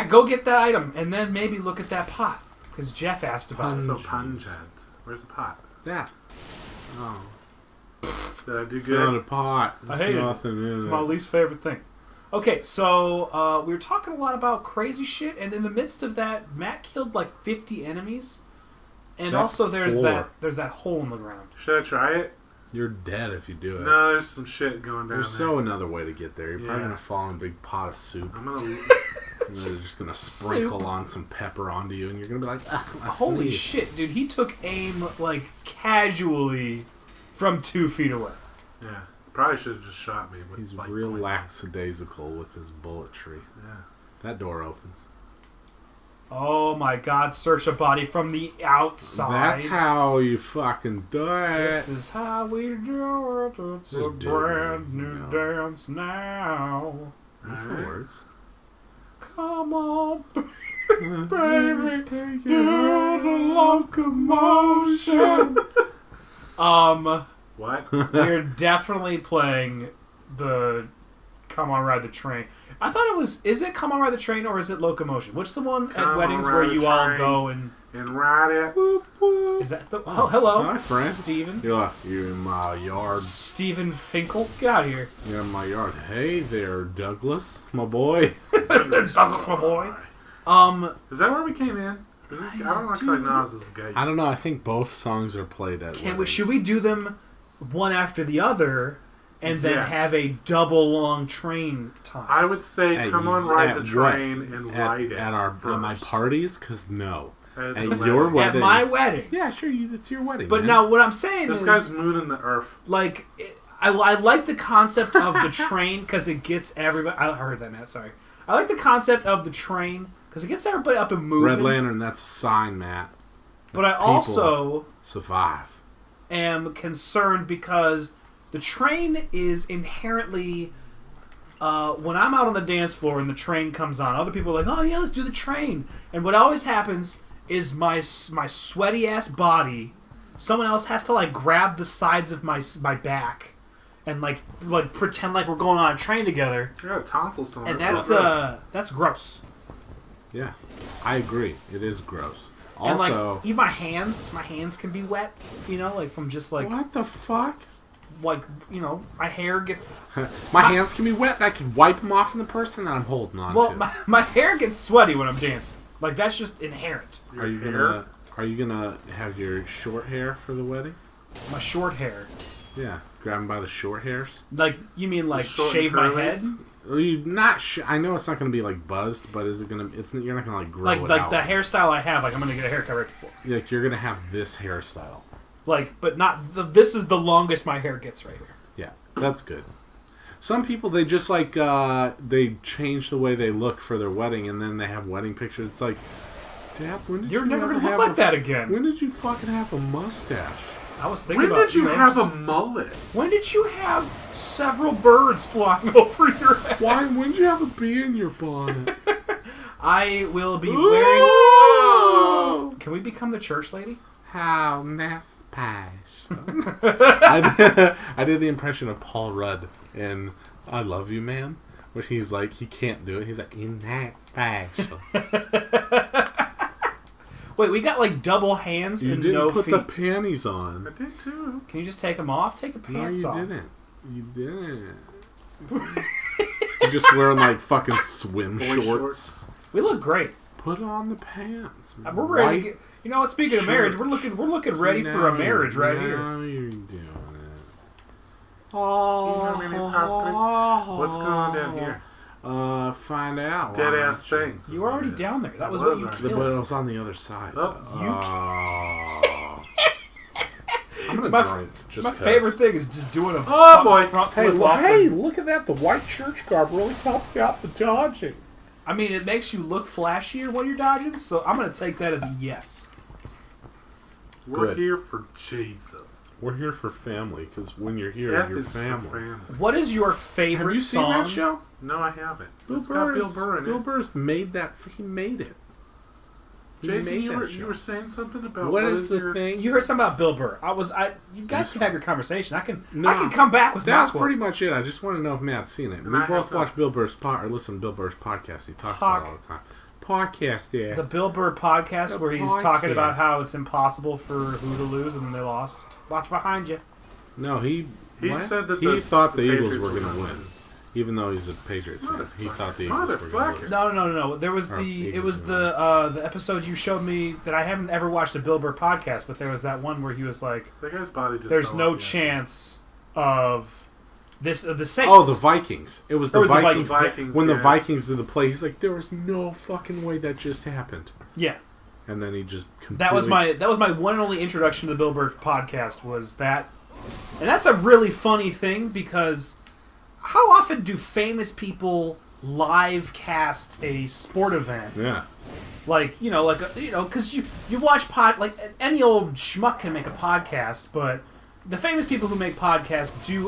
go get that item, and then maybe look at that pot. Because Jeff asked about it. So pungent. Where's the pot? That. Oh. Did I do It's good? not a pot. I There's hate it. nothing in It's it. my least favorite thing. Okay, so we were talking a lot about crazy shit, and in the midst of that, Matt killed like 50 enemies, and That's also there's 4. that hole in the ground. Should I try it? You're dead if you do it. No, there's some shit going down There's there. another way to get there. You're probably going to fall in a big pot of soup. I'm gonna. And they're just going to sprinkle on some pepper onto you, and you're going to be like, I Holy sneezed. shit, dude! He took aim like casually from 2 feet away. Yeah, probably should have just shot me. With He's like real point blank. lackadaisical with his bulletry. Yeah. That door opens. Oh my God! Search a body from the outside. That's how you fucking do it. This is how we do it. It's a Just do it. brand new dance now. What's the Alright. words? Come on, baby, do the locomotion. What? We're definitely playing the Come On Ride the Train. I thought it was, is it Come On Ride the Train or is it Locomotion? What's the one Come at weddings on, where ride you the all train. go and... And ride it. Is that the... Oh, hello. Hi, friend. Steven. You're in my yard. Steven Finkel. Get out of here. You're in my yard. Hey there, Douglas, my boy. Douglas, my boy. Is that where we came in? Is this, I don't actually know if this is gay. I don't know. I think both songs are played at weddings. Should we do them one after the other and then Yes. have a double long train time? I would say, Hey, come on, ride the at train what? and ride it. At my first. parties? Because no. At At the your wedding. wedding. At my wedding. Yeah, sure. It's your wedding. But man. now what I'm saying This is... guy's mooning the earth. Like, I like the concept of the train because it gets everybody... I heard that, Matt. Sorry. I like the concept of the train because it gets everybody up and moving. Red Lantern, that's a sign, Matt. But I People also survive. am concerned because the train is inherently... when I'm out on the dance floor and the train comes on, other people are like, oh yeah, let's do the train. And what always happens is my sweaty ass body, someone else has to like grab the sides of my back and like pretend like we're going on a train together. You got tonsils to And that's gross. Yeah, I agree. It is gross. Also, And like even my hands can be wet, like from just like what the fuck? like my hair gets My hands can be wet, and I can wipe them off on the person that I'm holding on to. my hair gets sweaty when I'm dancing. Like that's just inherent. Are you gonna have your short hair for the wedding? My short hair. Yeah, grab them by the short hairs. Like you mean like short shave my curlies? head? Well, you not. I know it's not gonna be like buzzed, but is it gonna? You're not gonna like grow Like it like out. the hairstyle I have. Like I'm gonna get a haircut right before. Like you're gonna have this hairstyle. Like, but not this is the longest my hair gets right here. Yeah, that's good. Some people they just like they change the way they look for their wedding, and then they have wedding pictures. It's like, Dad, when did You're you never ever gonna look have like that again. When did you fucking have a mustache? I was thinking When about did you have a mullet? When did you have several birds flying over your head? When did you have a bee in your bonnet? I will be wearing. Ooh! Can we become the church lady? How nice. I did the impression of Paul Rudd in I Love You Man, where he's like, he can't do it. He's like, in that fashion. Wait, we got like double hands You and didn't no put feet. the panties on. I did too. Can you just take them off? Take your pants No, off. you didn't. You didn't. You're just wearing like fucking swim Boy shorts. We look great. Put on the pants. We're ready to get. You know what? Speaking of marriage, we're looking ready for a marriage right here. Now you're doing it. Oh, What's going on down here? Find out. Dead ass things. You were already down there. That was what you right. killed. But it was on the other side. Oh, I'm gonna My drink just My 'cause. favorite thing is just doing a Oh, boy. front Hey, flip off hey, the- look at that. The white church garb really helps out the dodging. I mean, it makes you look flashier when you're dodging, so I'm going to take that as a yes. We're Good. here for Jesus. We're here for family, because when you're here, F you're is for family. What is your favorite Have you seen song? that show? No, I haven't. Bill It's got Bill Burr's, Burr in Bill it. Burr's made that. He made it. He Jason, made you that were show. saying something about What is the your... thing? You heard something about Bill Burr. You guys can have your conversation. I can No, come back with That's my quote. pretty much it. I just want to know if Matt's seen it. And We I both have watch not. Bill Burr's or listen to Bill Burr's podcast. He talks about it all the time. podcast, yeah. The Bill Burr podcast The where he's podcast. talking about how it's impossible for who to lose and then they lost. Watch behind you. No, he said that he thought the Eagles Patriots were going to gonna win. Even though he's a Patriots fan, he thought the Eagles were going to Motherfucker. lose. No. There was the episode you showed me that I haven't ever watched a Bill Burr podcast, but there was that one where he was like, That guy's body just "There's fell no off, yeah. chance of this the Saints." Oh, the Vikings. It was the Vikings. Vikings, When the yeah. Vikings did the play, he's like, there was no fucking way that just happened. Yeah, And then he just completely... that was my one and only introduction to the Bill Burr podcast was that, and that's a really funny thing because how often do famous people live cast a sport event? Yeah. Like, because you watch like any old schmuck can make a podcast, but the famous people who make podcasts do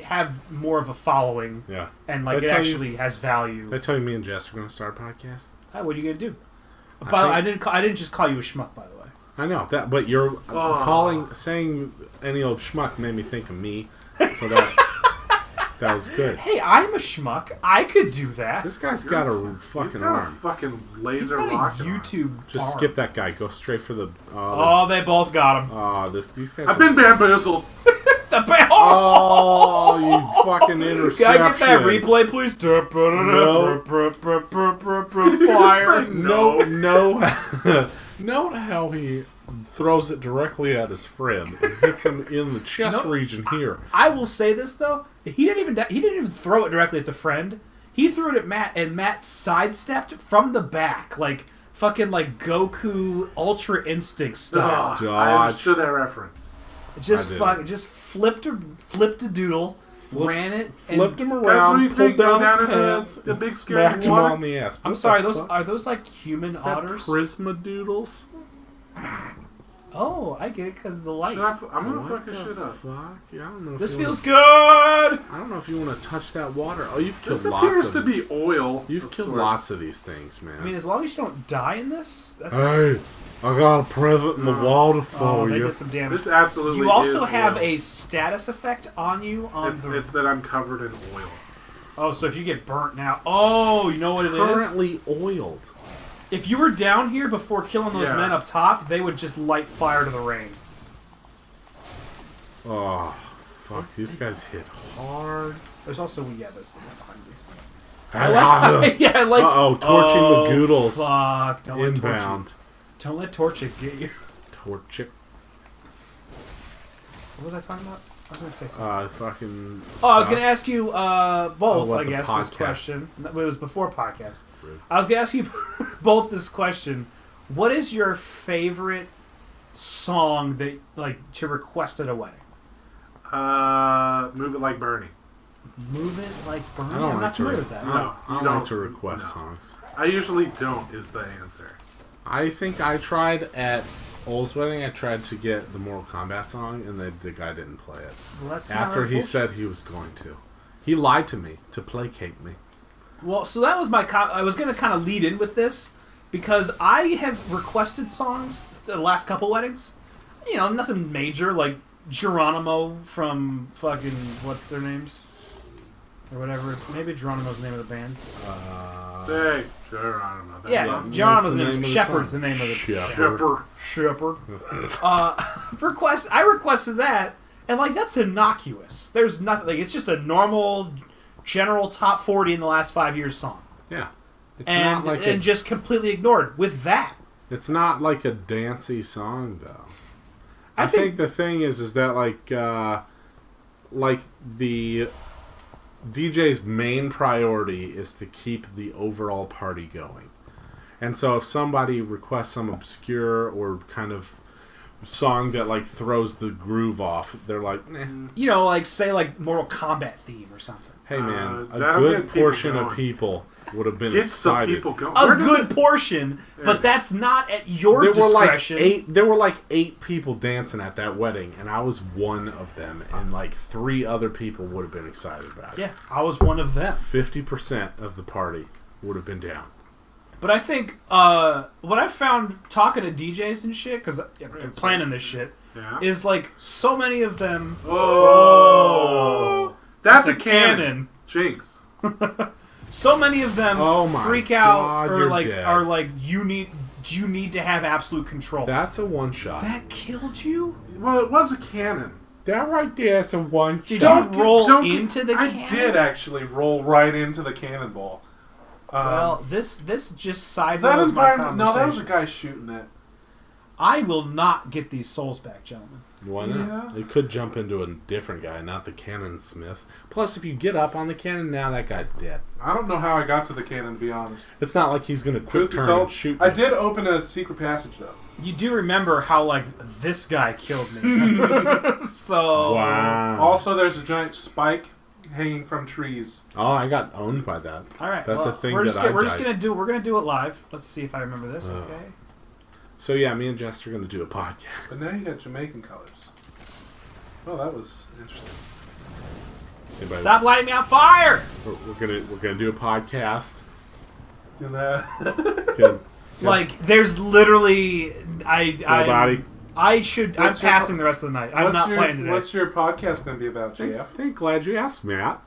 have more of a following, Yeah. and Did I it tell actually has value. Did I tell you me and Jess are going to start a podcast? What are you gonna do? I didn't just call you a schmuck, by the way. I know that, but you're saying any old schmuck made me think of me, so that was good. Hey, I'm a schmuck. I could do that. This guy's got a fucking arm. A fucking He's laser got a rocket YouTube Just arm. skip that guy. Go straight for the. Oh, they both got him. These guys. I've been bamboozled. Oh, you fucking interception! Can I get that replay, please? Fire. No. Note how he throws it directly at his friend and hits him in the chest region here. I will say this though, he didn't even throw it directly at the friend. He threw it at Matt, and Matt sidestepped from the back, like fucking like Goku Ultra Instinct style. Dodge. I understood that reference. Just flipped a doodle, ran it, Flipped him Guys, what do around, you pulled think? Go down down his in pants, the and big scary smacked him water? on the ass. I'm What sorry, the fuck? are those like human Is that otters? Prisma doodles? Oh, I get it because of the lights. I'm gonna What fuck this the shit up. fuck? Yeah, I don't know. If This you feels wanna, good. I don't know if you want to touch that water. Oh, you've killed This lots appears of. to be oil. You've of killed sorts. lots of these things, man. I mean, as long as you don't die in this, that's. Hey, I got a present in the water for they you. did some damage. This absolutely. You also is have oil. a status effect on you It's that I'm covered in oil. Oh, so if you get burnt now, you know what it is? Currently oiled. If you were down here before killing those Yeah. men up top, they would just light fire to the rain. Oh, fuck! These guys hit hard. There's also there's the one behind you. Uh oh, torching Magoodles Fuck! Don't inbound. let Torchic get you. Torchic. What was I talking about? I was gonna say something. Fucking. I was gonna ask you both. what, I the guess this podcast? question. It was before podcast. Rude. I was gonna ask you both this question. What is your favorite song that to request at a wedding? Move it like Bernie. Move it like Bernie. I don't I'm like not familiar with that. No, I you don't like don't. to request No. songs. I usually don't. Is the answer. I think I tried at Ole's wedding. I tried to get the Mortal Kombat song, and the guy didn't play it. Well, that's After he said he was going to. He lied to me to placate me. Well, so that was my. I was going to kind of lead in with this because I have requested songs at the last couple weddings. You know, nothing major like Geronimo from fucking what's their names or whatever. Maybe Geronimo's the name of the band. Say, Geronimo. That's Yeah, something. Geronimo's What's the name name is of the Shepherd's song? the name of the Shepherd. Shipper. Shepherd. I requested that, and that's innocuous. There's nothing. It's just a normal, general top 40 in the last 5 years song, Yeah. It's and not like and just completely ignored with that. it's not like a dancey song though. I I think the thing is that the DJ's main priority is to keep the overall party going. And so if somebody requests some obscure or kind of song that throws the groove off, they're like, nah. Say Mortal Kombat theme or something. Hey man, a that'll good get people portion of going. people would have been Get some excited. people going. A Where did good portion, but that's not at your discretion. There were 8 people dancing at that wedding, and I was one of them, and 3 other people would have been excited about it. Yeah, I was one of them. 50% of the party would have been down. But I think what I found talking to DJs and shit, because they're planning this shit, Yeah. is so many of them. Oh, that's a cannon. Jinx. So many of them freak out God, are like you need to have absolute control. That's a one shot. That killed you? Well, it was a cannon. That right there is a one Did shot. you roll into the cannon? I did actually roll right into the cannonball. Well, this just sideways that my environment? No, that was a conversation. guy shooting it. I will not get these souls back, gentlemen. Why not? Yeah. It could jump into a different guy, not the cannon smith. Plus, if you get up on the cannon, now that guy's dead. I don't know how I got to the cannon, to be honest. It's not like he's going to quick Truth be turn told, and shoot I you. did open a secret passage, though. You do remember how, like, this guy killed me. So... Wow. Also, there's a giant spike hanging from trees. Oh, I got owned by that. All right. That's a thing we're that just I we're just died. we're gonna do it live. Let's see if I remember this. Okay. So yeah, me and Jess are going to do a podcast. But now you got Jamaican colors. Oh, that was interesting. Anybody- Stop lighting me on fire! We're gonna do a podcast. And, Good. Like, there's literally Nobody. I'm What's your passing the rest of the night. I'm not playing today. What's your podcast going to be about, Thanks. JF? Glad you asked, Matt.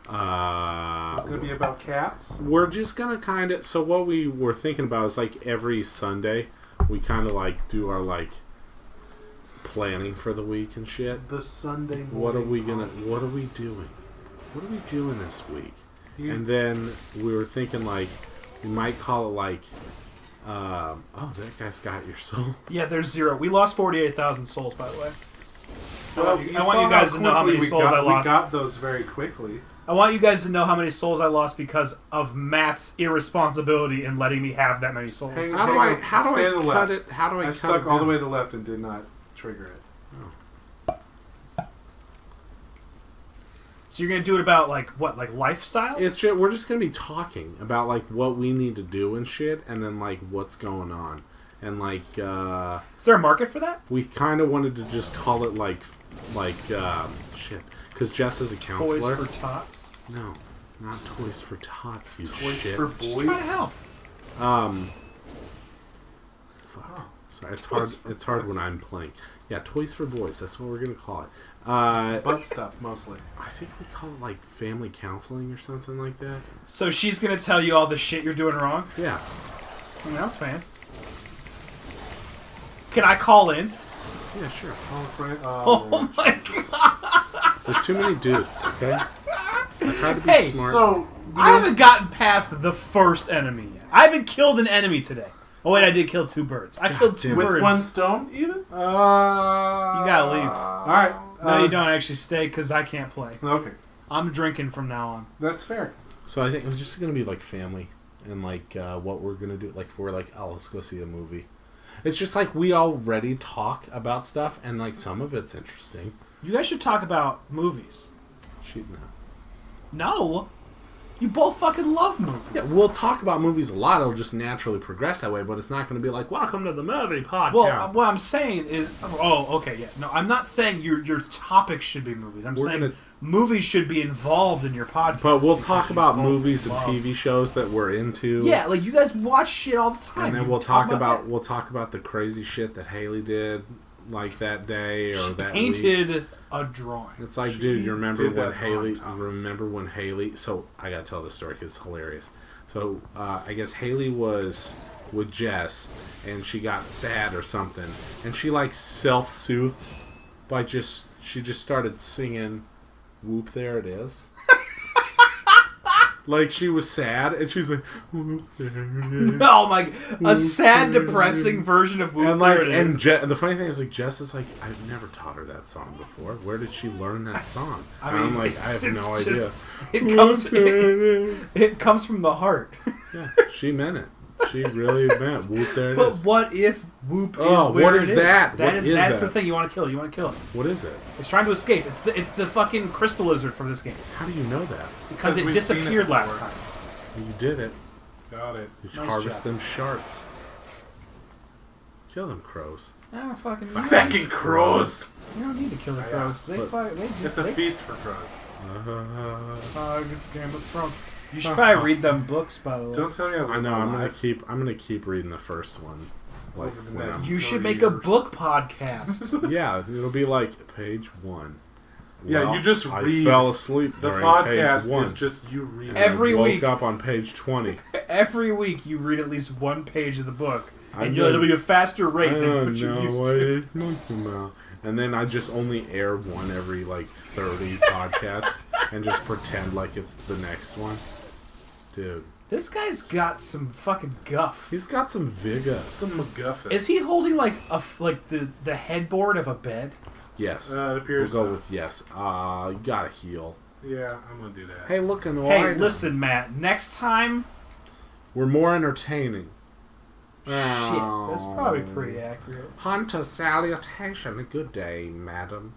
It's going to be about cats? We're just gonna kind of. So what we were thinking about is like every Sunday, we kind of like do our like planning for the week and shit. The Sunday morning. What are we doing? What are we doing this week? And then we were thinking like we might call it like, oh, that guy's got your soul. Yeah, there's 0. We lost 48,000 souls, by the way. Well, I want you guys to know how many souls I lost. We got those very quickly. I want you guys to know how many souls I lost because of Matt's irresponsibility in letting me have that many souls. Hang- How do I cut it? How do I I cut stuck it all the down? way to the left and did not trigger it. So you're gonna do it about like what, like lifestyle? It's just, we're just gonna be talking about like what we need to do and shit, and then like what's going on, and like Is there a market for that? we kind of wanted to just call it like shit, because Jess is a counselor. Toys for tots. No, not toys for tots. You Toys shit. for Just boys. trying to help. Fuck. Sorry, it's Toys hard. for It's hard boys. when I'm playing. Yeah, toys for boys. That's what we're gonna call it. Butt stuff, mostly. I think we call it like family counseling or something like that. So she's gonna tell you all the shit you're doing wrong? Yeah. I mean, I'm a fan. Can I call in? Yeah, sure. Oh, friend. Oh my god! There's too many dudes. Okay. I tried to be Hey, smart. So, I haven't gotten past the first enemy yet. I haven't killed an enemy today. Oh wait, I did kill 2 birds. I killed 2 damn it. with birds. 1 stone, even? You gotta leave. Alright. No, you don't actually stay because I can't play. Okay. I'm drinking from now on. That's fair. So I think it was just gonna be like family and like what we're gonna do. Like if we're like, oh, let's go see a movie. It's just like we already talk about stuff, and like some of it's interesting. You guys should talk about movies. Shoot, no. No, you both fucking love movies. Yeah, we'll talk about movies a lot. It'll just naturally progress that way, but it's not going to be like, welcome to the movie podcast. Well, what I'm saying is, okay, yeah. No, I'm not saying your topics should be movies. I'm saying movies should be involved in your podcast. But we'll because talk you about both movies and love- TV shows that we're into. Yeah, like you guys watch shit all the time. And then You we'll talk that. about the crazy shit that Haley did, like that day or She that week. painted a drawing. It's like, She dude, you remember did when that Haley? wrong, Thomas. Remember when Haley? So I gotta tell this story because it's hilarious. So I guess Haley was with Jess, and she got sad or something, and she like self-soothed by she just started singing, "Whoop, there it is." Like she was sad, and she's like, "Whoop, there it is." Oh my! A sad, depressing version of Whoop, And like, There It and Is. the funny thing is, like, Jess is like, I've never taught her that song before. Where did she learn that song? I And I'm mean, like, I have no it's idea. just- it comes from the heart. Yeah, she meant it. She really meant whoop. There it But is. what if Whoop Oh, is where what it is that? What That's is the that? thing you want to kill. You want to kill it. What is it? It's trying to escape. It's the fucking crystal lizard from this game How do you know that? because it we've seen it disappeared last before. time. You did it. Got it. You Nice harvest job. them sharks. Kill them crows. Ah, fucking. Fucking crows. You don't need to kill the Yeah, crows. They It's just. a They, feast for crows. this Game of Thrones. You should probably read them books, by the way. Don't tell me I know. I'm alive. gonna keep reading the first one. Like Over the when next- I'm- You should 30 make a years. book podcast. yeah, it'll be like page 1. Yeah, Well, you just I read. fell asleep The during podcast page 1. is just you reading. Every I woke week. up on page 20. Every week you read at least one page of the book, I and know- it'll be a faster I rate than don't what you're know used what to. it's talking about. And then I just only air one every 30 podcasts and just pretend like it's the next one. Dude. This guy's got some fucking guff. He's got some vigor. Some MacGuffin. Is he holding the headboard of a bed? Yes. It We'll appears go so. with yes. You gotta heal. Yeah, I'm gonna do that. Hey, looking Hey, listen, Matt. Next time, We're more entertaining. shit, that's probably pretty accurate. Hunter salutation. Good day, madam.